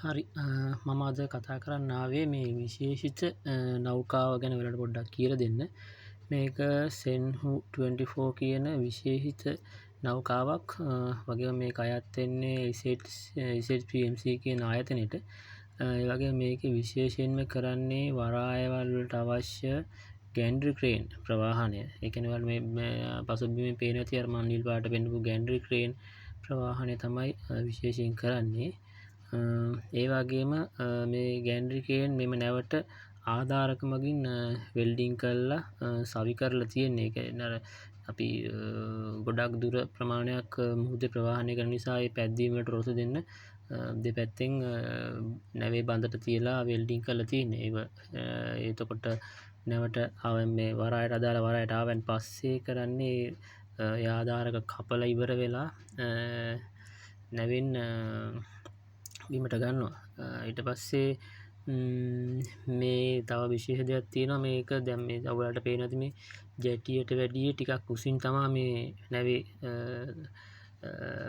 හරි මම අද කතා කරන්න ආවේ මේ විශේෂිත නෞකාව ගැන ඔයාලට පොඩ්ඩක් කියලා දෙන්න. මේක සෙන්හු 24 කියන විශේෂිත නෞකාවක්. වගේම මේක අයත් වෙන්නේ ISPMC කියන ආයතනෙට. ඒ වගේම මේකේ විශේෂයෙන්ම කරන්නේ වරායවල් වලට අවශ්‍ය ගෑන්ඩ්‍රි ක්‍රේන් ප්‍රවාහනය. ඒ කියන්නේ ඔයාලා මේ පසුබිමේ පේන ඇති අර මන් නිල් පාට පෙන්නපු ගෑන්ඩ්‍රි ක්‍රේන් ප්‍රවාහනය තමයි විශේෂයෙන් කරන්නේ. ඒ වගේම මේ ගෑන්ඩ්‍රිකයෙන් මෙම නැවට ආධාරක මගින් වෙල්ඩිං කරලා සවි කරලා තියෙන්නේ. ඒක නර අපි ගොඩක් දුර ප්‍රමාණයක් මුහුදේ ප්‍රවාහනය කරන නිසා ඒ පැද්දීමට රොස දෙන්න දෙපැත්තෙන් නැවේ බඳට තියලා වෙල්ඩිං කරලා තියෙන්නේ. එතකොට නැවට මේ වරායට අදාළ වරායට ආවන් පස්සේ කරන්නේ ආධාරක කපලා ඉවර වෙලා නැවෙන් බිමට ගන්නවා. ඊට පස්සේ මේ තව විශේෂ දෙයක් තියෙනවා. මේක දැන් මේ ඔයාලට පේන ඇති මේ ජැටියට වැඩිය ටිකක් උසින් තමයි මේ නැවේ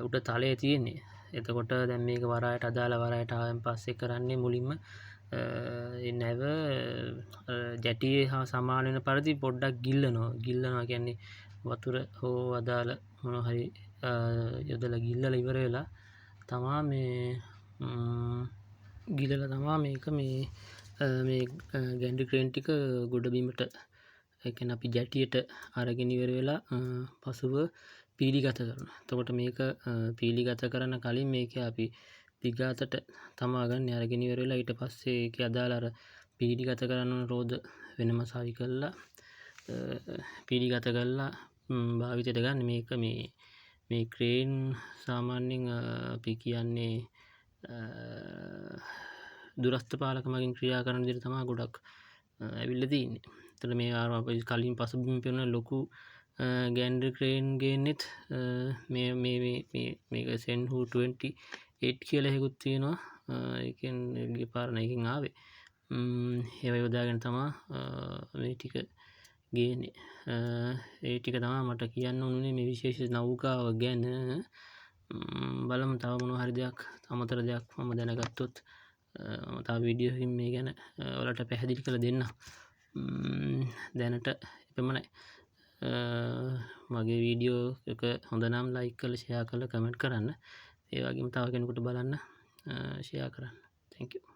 උඩ තලය තියෙන්නේ. එතකොට දැන් මේක වරායට අදාළ වරායට ආවෙන් පස්සේ කරන්නේ මුලින්ම නැව ජැටියේ හා සමාන වෙන පරිදි පොඩ්ඩක් ගිල්ලනවා කියන්නේ වතුර හෝ අදාළ මොන හරි යොදලා ගිල්ලලා ඉවර වෙලා තමා මේ ගිලලා තමා මේක මේ ගෑන්ඩ්‍රි ක්‍රේන් ටික ගොඩ බිමට ඒ කියන්නේ අපි ජැටියට අරගෙන ඉවර වෙලා පසුව පීලිගත කරනවා. එතකොට මේක පීලිගත කරන කලින් මේක අපි දිගාතට තමා ගන්න අරගෙන ඉවර වෙලා ඊට පස්සේ ඒකේ අදාළ අර පීලිගත කරන රෝද වෙනම සවි කරලා පීලිගත කරලා භාවිතයට ගන්න. මේක මේ ක්‍රේන් සාමාන්‍යයෙන් අපි කියන්නේ දුරස්ථ පාලක මගින් ක්‍රියා කරන විදිහට තමයි ගොඩක් ඇවිල්ලා තියෙන්නේ. එතකොට මේ අපි කලින් පසුබිම් පෙන්න ලොකු ගෑන්ඩ්‍රි ක්‍රේන් ගේන්නෙත් මේක සෙන්හු 28 කියලා එකකුත් තියෙනවා. ඒකෙන් ගිය පාර එකකින් ආවේ. ඒව යොදාගෙන තමයි මේ ටික ගේන්නේ. ඒ ටික තමයි මට කියන්න ඕනේ මේ විශේෂ නෞකාව ගැන. බලමු තව මොන හරි දෙයක් අමතර දෙයක් මම දැනගත්තොත් තව වීඩියෝ එකකින් මේ ගැන ඔයාලට පැහැදිලි කරලා දෙන්න. දැනට එපමණයි. මගේ වීඩියෝ එක හොඳ නම් ලයික් කරලා ෂෙයා කරලා කමෙන්ට් කරන්න. ඒ වගේම තව කෙනෙකුට බලන්න ෂෙයා කරන්න. thank you.